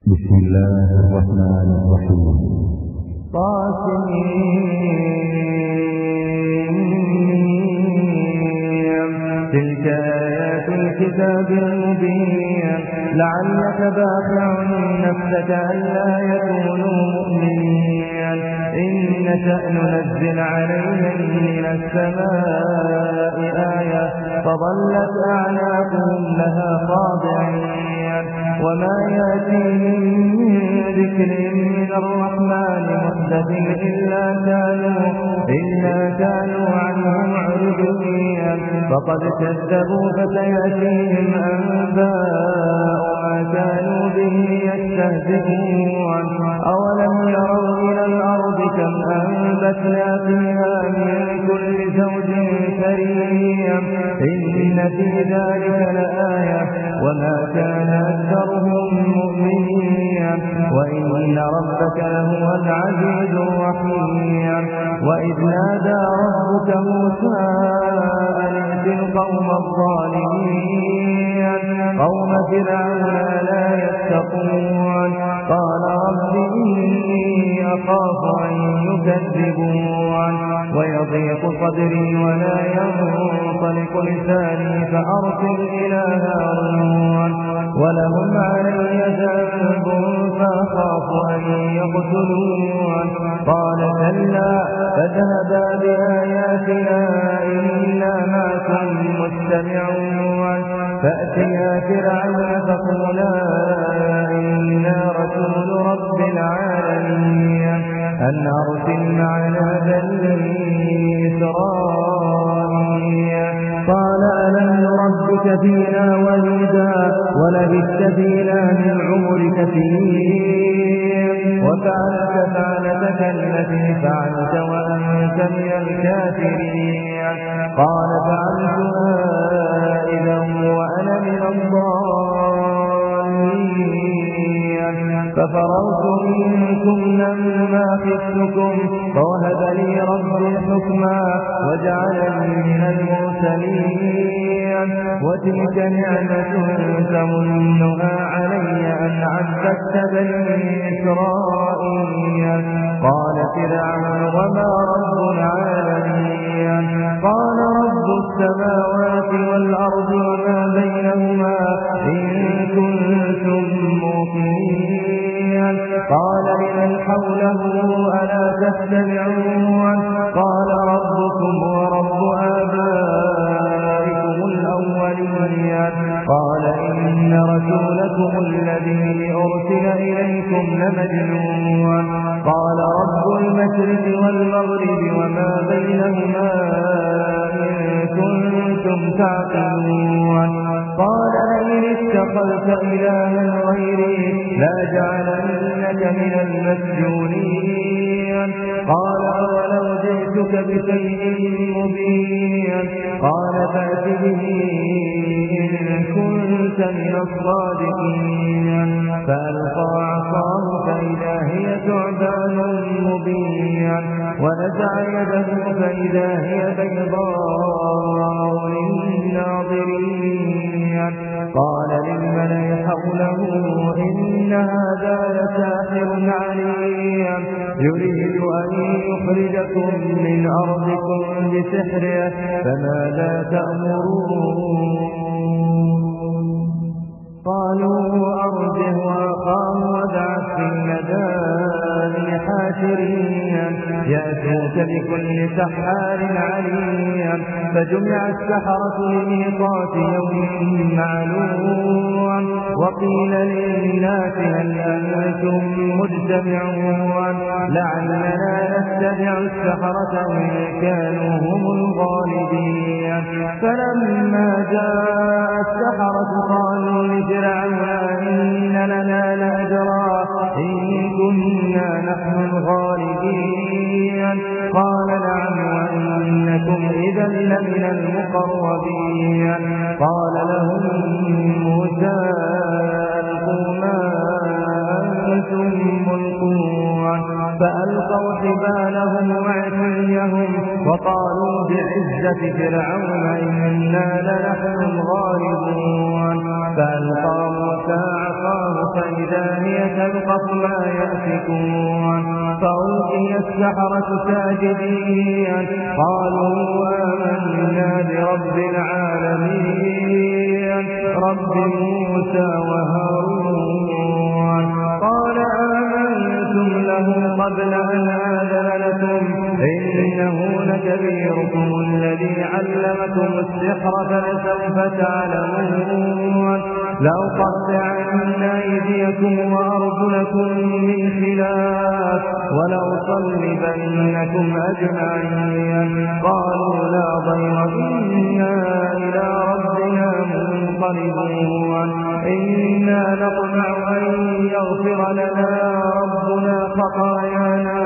بسم الله الرحمن الرحيم. تلك آيات الكتاب المبين لعلك باخع نفسك ألا يكونوا مؤمنين إن نشأ ننزل عليهم من السماء آية فظلت أعناقهم لها خاضعين وما يأتيهم من ذكر من الرحمن محدث إلا كانوا عنه معرضين فقد كذبوا فسيأتيهم أنباء ما كانوا به يستهزئون أولم يروا إلى الأرض كم أنبتنا فيها من كل زوج كريم إن في ذلك لآية وما كان أكثرهم مؤمنين وإن ربك لهو العزيز الرحيم وإذ نادى ربك موسى أن ائت القوم الظالمين قوم فرعون لا يتقون قال رب إني أخاف أن يكذبون ويضيق صدري ولا ينطلق لساني فأرسل إلى هارون ولهم علي ذنب فأخاف أن يقتلون قال كلا فاذهبا بآياتنا إنا معكم مستمعون فأتيا فرعون فقولا إنا رسول رب العالمين أن أرسل معنا بني إسرائيل قال ألم نربك فينا وليدا ولبثت فينا من عمرك سنين وفعلت فعلتك التي فعلت وأنت من الكافرين قال فعلتها إذا وأنا من الضالين ففررت منكم لما خفتكم فوهب لي ربي حكما وجعلني من المرسلين وتلك نعمة تمنها علي أن عبدت بني إسرائيل قال فرعون وما رب العالمين قال رب السماوات والأرض وما بينهما إن كنتم موقنين قال لمن حوله ألا تستمعون قال ربكم ورب آبائكم الأولين قال إن رسولكم الذي أرسل إليكم لمجنون قال رب المشرق والمغرب وما بينهما إن كنتم تعقلون قال لئن اتخذت إلها غيري لأجعلنك من المسجونين قال أولو جئتك بشيء مبين قال فأت به إن كنت من الصادقين فألقى عصاه فإذا هي ثعبان مبين ونزع يده فإذا هي بيضاء للناظرين قال للملأ حوله إن هذا لساحر عليم يريد أن يخرجكم من أرضكم بسحره فماذا تأمرون قالوا أرجه وأخاه وابعث في المدائن حاشرين يأتوك بكل سحار عليم فجمع السحرة لميقات يوم معلوم وقيل للناس هل أنتم مجتمعون لعلنا نتبع السحرة إن كانوا هم الغالبين فلما جاء السحرة قالوا لفرعون إن لنا لأجرا إن كنا نحن الغالبين قال نعم وإنكم إذا لمن المقربين قال لهم موسى ألقوا ما أنتم ملقون فألقوا حبالهم وعصيهم وقالوا بعزة فرعون إنا لنحن الغالبون فألقى موسى عصاه فإذا فإذا هي تلقف ما يأفكون فألقي السحرة ساجدين قالوا آمنا برب العالمين رب موسى وهارون قال آمنتم له قبل أن آذن لكم إنه لكبيركم الذي علمكم السحر فلسوف تعلمون لأقطعن أيديكم وأرجلكم من خلاف ولأصلبنكم أجمعين قالوا لا ضير إنا إلى ربنا منقلبون إنا نطمع أن يغفر لنا ربنا خطايانا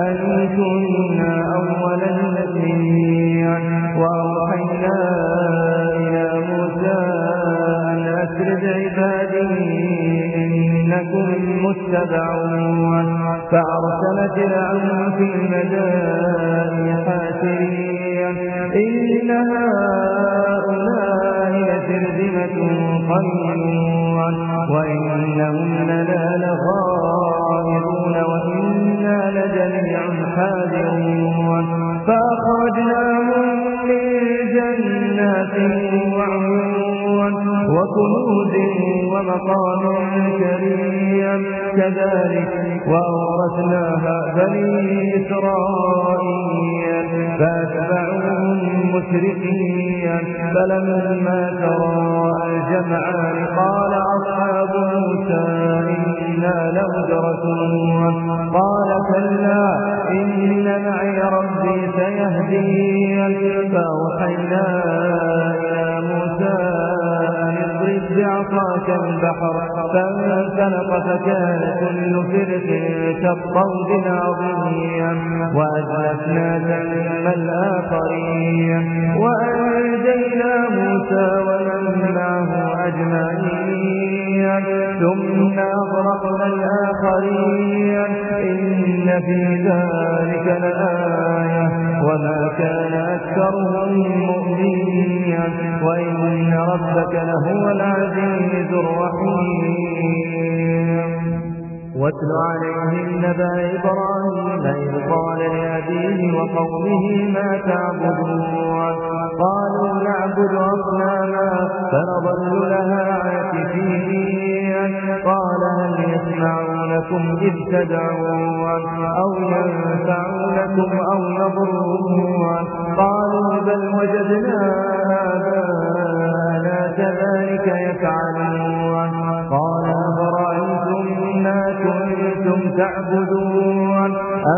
أن كنا أول المؤمنين وأوحينا إلى موسى أن أسر بعبادي إنكم متبعون فأرسل فرعون في المدائن حاشرين إن هؤلاء لشرذمة قليلون وإنهم لنا لغائظون وإنا لجميع حاذرون فأخرجناهم من جنات وعيون وكنوز ومقام كريم كذلك وأورثناها بني إسرائيل فأتبعوهم مشرقين فلما تراءى الجمعان قال أصحاب موسى إنا لمدركون قال كلا إن معي ربي سيهدين فأوحينا إلى موسى اضرب بعصاك البحر فانفلق فكان كل فرق كالطود العظيم وأزلفنا ثم الآخرين وأنجينا موسى ومن معه أجمعين ثم أغرقنا الآخرين إن في ذلك لآية وما كان أكثرهم مؤمنين وإن ربك لهو العزيز الرحيم واتل عليهم نبأ إبراهيم إذ قال لأبيه وقومه ما تعبدون قالوا نعبد أصناما فنظل لها عاكفين قال هل يسمعونكم إذ تدعون أو ينفعونكم أو يضرون قالوا بل وجدنا آباءنا كذلك يفعلون قال أفرأيتم ما كنتم تعبدون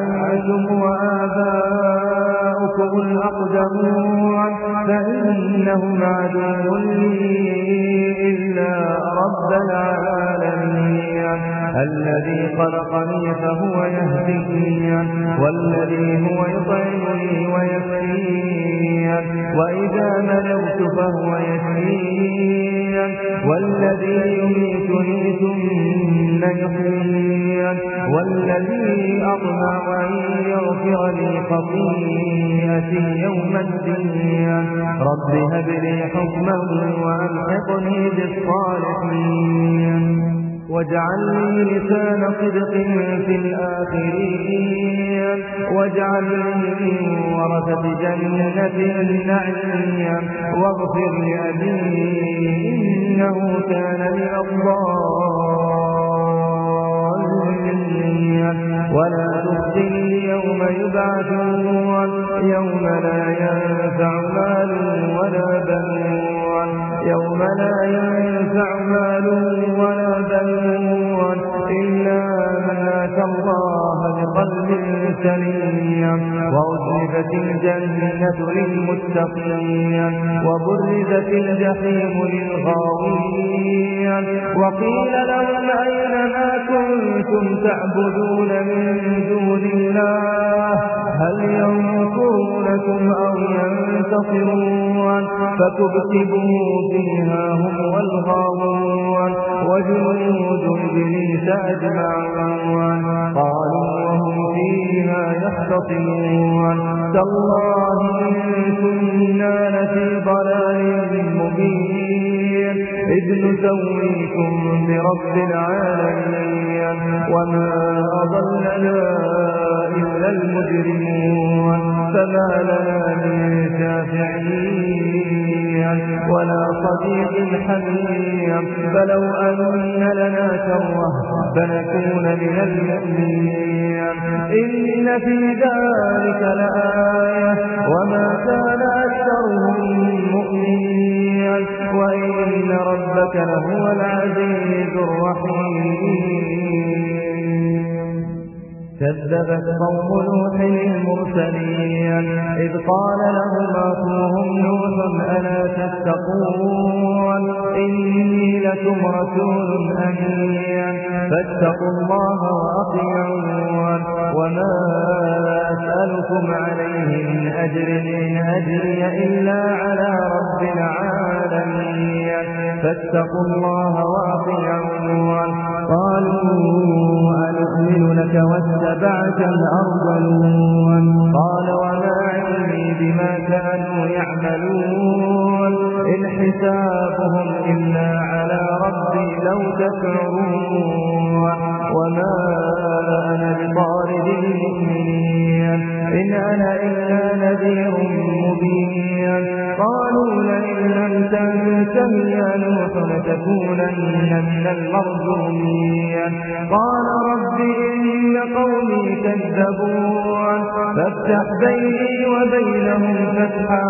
أنتم وآباؤكم الأقدمون فإنهم عدو لي إلا رب العالمين الذي خلقني فهو يهديني والذي هو يطعمني ويسقين وإذا مرضت فهو يشفين والذي يميتني ثم يحيين والذي أطمع أن يغفر لي خطيئتي يوم الدين رب هب لي حكما وألحقني بالصالحين واجعل لي لسان صدق في الآخرين واجعلني من ورثة جنة النعيم واغفر لأبي إنه كان من الضالين ولا تخزني يوم يبعثون يوم لا ينفع مال ولا بنون يوم لا ينفع مال ولا بنون إلا من أتى الله بقلب سليم وأزلفت الجنة للمتقين وبرزت الجحيم للغاوين وقيل لهم أين ما كنتم تعبدون من دون الله هل ينصرونكم أو ينتصرون فكبكبوا فيها هم والغاوون وجنود إبليس أجمعون قالوا وهم فيها يختصمون تالله إن كنا لفي ضلال مبين إذ نسويكم برب العالمين وما أضلنا إلا المجرمون فما لنا من شافعين ولا صديق حميم فلو أن لنا كرة فنكون من المؤمنين إن في ذلك لآية وما كان أكثرهم مؤمنين وإن ربك لهو العزيز الرحيم كذبت قوم نوح المرسلين إذ قال لهم أخوهم نوح ألا تتقون إني لكم رسول أمين فاتقوا الله وأطيعون وما أسألكم عليه من أجر إن أجري إلا على رب العالمين فاتقوا الله وأطيعون قالوا أنؤمن لك واتبعك الأرذلون قال وما علمي بما كانوا يعملون إن حسابهم إلا على ربي لو تشعرون وما أنا بطارد المؤمنين إن أنا إلا نذير مبين قالوا لئن لم تنته يا نوح لتكونن من المرجومين قال رب إن قومي كذبون فافتح بيني وبينهم فتحا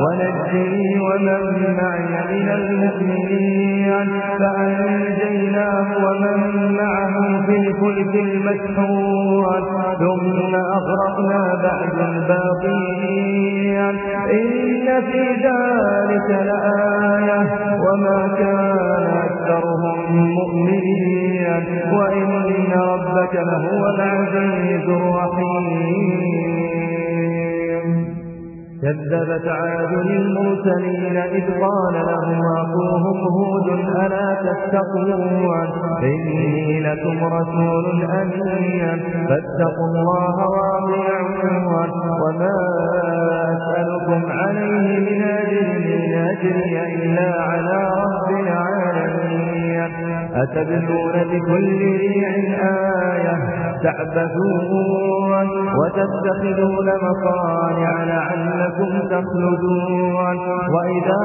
ونجني ومن معي من المؤمنين فأنجيناه ومن معه في الفلك المشحون ثم أغرقنا بعد الباقين إن في ذلك لآية وما كان أكثرهم مؤمنين وإن ربك لهو العزيز الرحيم كذبت عاد المرسلين إذ قال لهم أخوهم هود ألا تتقون إني لكم رسول أمين فاتقوا الله وأطيعون وما أسألكم عليه من أجر إن أجري إلا على رب العالمين أتبنون بكل ريع آية تعبثون وتتخذون مصانع لعلكم تخلدون وإذا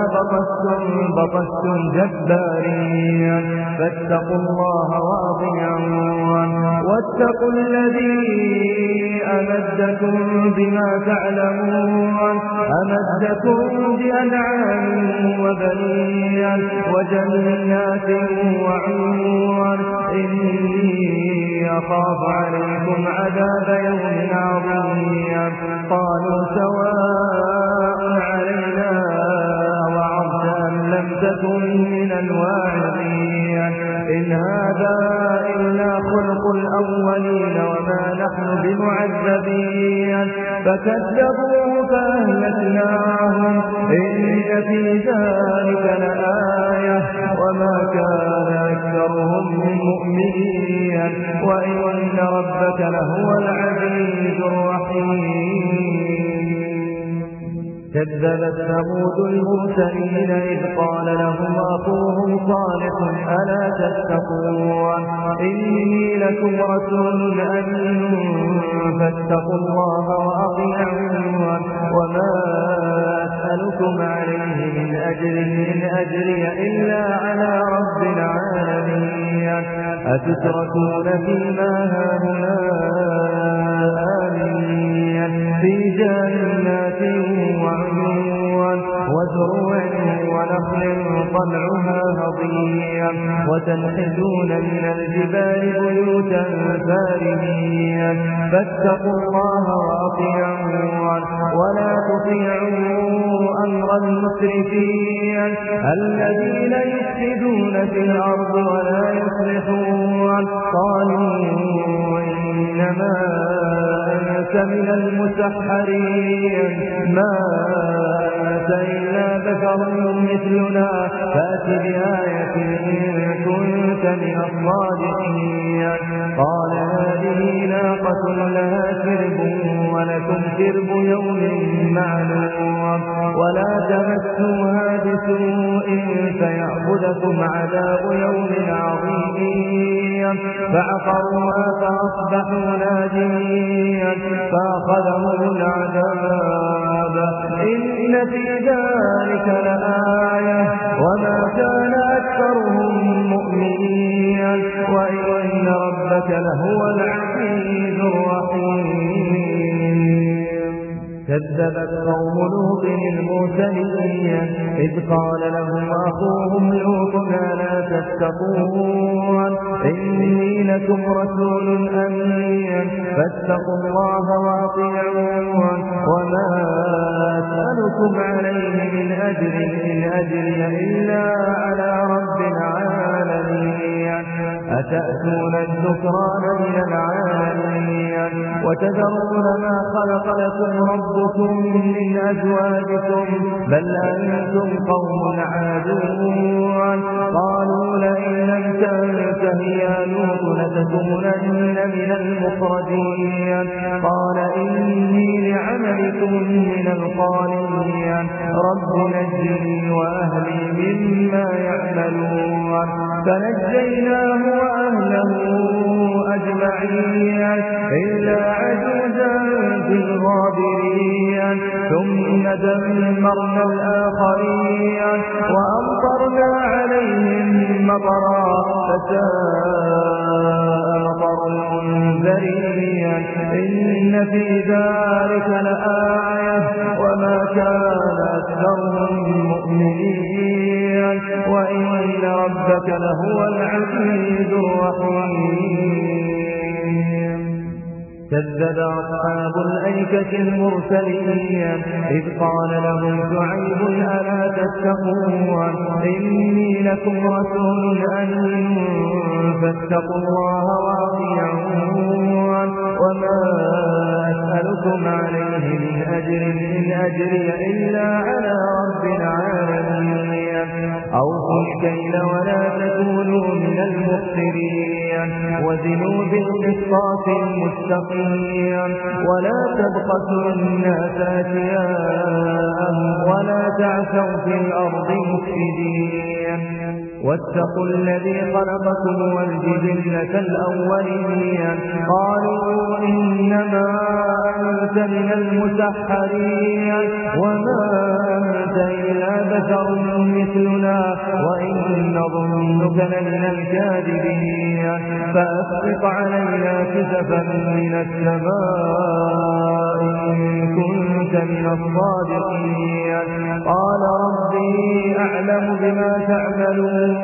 بطشتم جبارين فاتقوا الله وأطيعون واتقوا الذي أمدكم بما تعلمون أمدكم بأنعام وبنين وجنات وعيون إني أخاف عليكم عذاب يوم عظيم قالوا سواء علينا وعظت أم لم تكن من الواعظين إن هذا إلا خلق الأولين وما نحن بمعذبين فكذبوه فأهلكناهم إن في ذلك لآية وما كان أكثرهم مؤمنين وإن ربك لهو العزيز الرحيم كذبت ثمود المرسلين إذ قال لهم أخوهم صالح ألا تتقون إني لكم رسول أمين فاتقوا الله وأطيعون وما أسألكم عليه من أجر إن أجري إلا على رب العالمين أتتركون فيما هاهنا آمنين في جنات وعيون وزروع ونخل طلعها هضيم وتنحتون من الجبال بيوتا فارهين فاتقوا الله وأطيعون ولا تطيعوا أمر المسرفين الذين يفسدون في الأرض ولا يصلحون قالوا إنما أنت من المسحرين ما أنت إلا بشر مثلنا فأت بآية إن كنت من الصادقين قال هذه ناقة لها شرب ولكم شرب يوم معلوم ولا تمسوها بسوء فيأخذكم عذاب يوم عظيم فعقروها فأصبحوا نادمين فأخذهم العذاب إن في ذلك لآية وما كان أكثرهم مؤمنين وإن ربك لهو العزيز الرحيم كذبت قوم لوط المرسلين إذ قال لهم أخوهم لوط ألا تتقون إني لكم رسول أمين فاتقوا الله وأطيعون وما أسألكم عليه من أجر إن أجري إلا على رب العالمين أتأتون الذكران من العالمين وتذرون ما خلق لكم ربكم من أزواجكم بل أنتم قوم عادون قالوا لئن لم تنته يا لوط لتكونن من المخرجين قال إني لعملكم من القالين رب نجني وأهلي مما يعملون فنجيناه وأهله أجمعين إلا عجوزا في الغابرين ثم دمرنا الآخرين وأمطرنا عليهم مطرا فساء مطر المنذرين إن في ذلك لآية وما كان أكثرهم مؤمنين وإن ربك لهو العزيز الرحيم كذب أصحاب الأيكة المرسلين إذ قال لهم شعيب ألا تتقون إني لكم رسول أمين فاتقوا الله وأطيعون وما أسألكم عليه من أجر إن أجري إلا على رب العالمين أوفوا الكيل ولا تكونوا من المخسرين وزنوا بالقسطاس المستقيم ولا تبخسوا الناس أشياءهم ولا تعثوا في الأرض مفسدين واتقوا الذي خلقكم والجبلة الأولين قالوا إنما أنت من المسحرين وما أنت إلا بشر مثلنا وإن نظنك لمن الكاذبين فأسقط علينا كسفا من السماء إن كنت من الصادقين قال ربي أعلم بما تعملون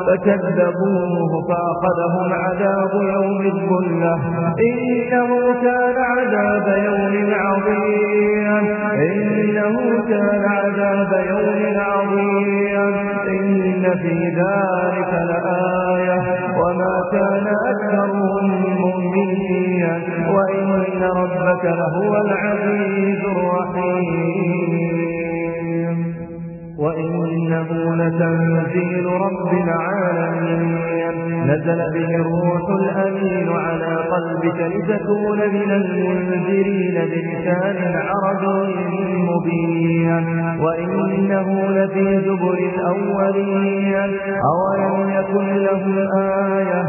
فكذبوه فأخذهم عذاب يوم الظلة إنه كان عذاب يوم عظيم إنه كان عذاب يوم عظيم إن في ذلك لآية وما كان أكثرهم مؤمنين وإن ربك لهو العزيز الرحيم وإنه لتنزيل رب العالمين نزل به الروح الأمين على قلبك لتكون من المنذرين بلسان عربي مبين وإنه لفي زبر الأولين أولم يكن لهم آية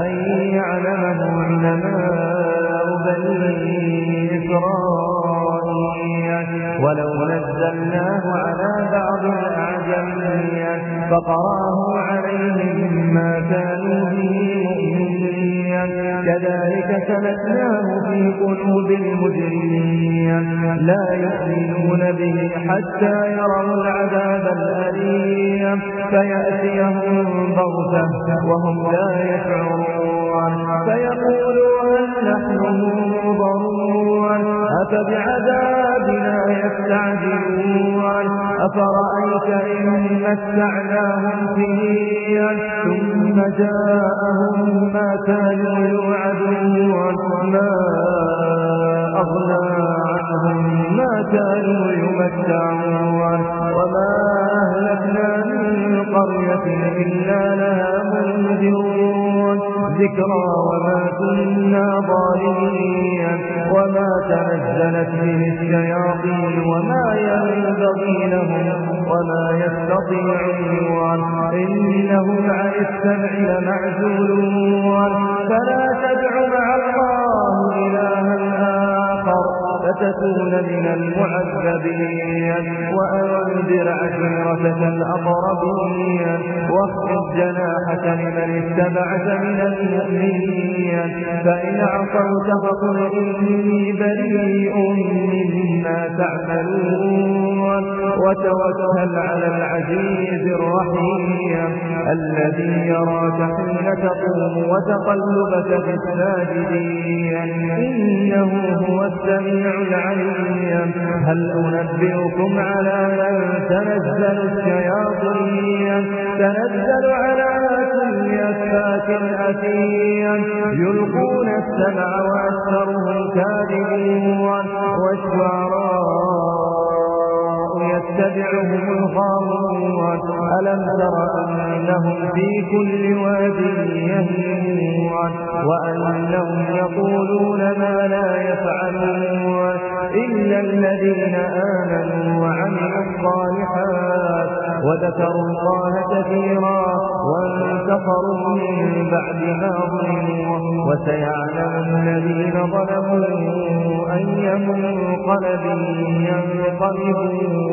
أن يعلمه علماء بني إسرائيل ولو نزلناه على بعض الأعجمين فقراه عليهم ما كانوا به مؤمنين كذلك سلكناه في قلوب المجرمين لا يؤمنون به حتى يروا العذاب الأليم فيأتيهم بغتة وهم لا يشعرون فيقولوا هل نحن منظرون أفبعذابنا يستعجلون أفرأيت إن متعناهم سنين ثم جاءهم ما كانوا يوعدون ما أغنى عنهم ما كانوا يمتعون وما أهلكنا من قرية إلا لها منذرون الذكرى وما كنا ظالمين وما تنزلت به الشياطين وما ينبغي لهم وما يستطيعون إنهم عن السمع لمعزولون فلا تدع مع الله إلها آخر فتكون من المعذبين وأنذر عشيرتك الأقربين واخفض جناحك لمن اتبعك من المؤمنين فإن عصوت فقل إني بريء مما تعملون وتوكل على العزيز الرحيم الذي يراك حين تقوم وتقلبك في الساجدين إنه هو السميع العليم هل أنبئكم على من تنزل الشياطين تنزل على كل أفاك أثيم يلقون السمع وأكثرهم كاذبون والشعراء يتبعهم الغاوون ألم تر أنهم في كل واد يهيمون وأنهم يقولون ما لا يفعلون إلا الذين آمنوا وعملوا الصالحات وذكروا الله كثيرا وانتصروا من بعد ما ظلموا وسيعلم الذين ظلموا أي منقلب ينقلبون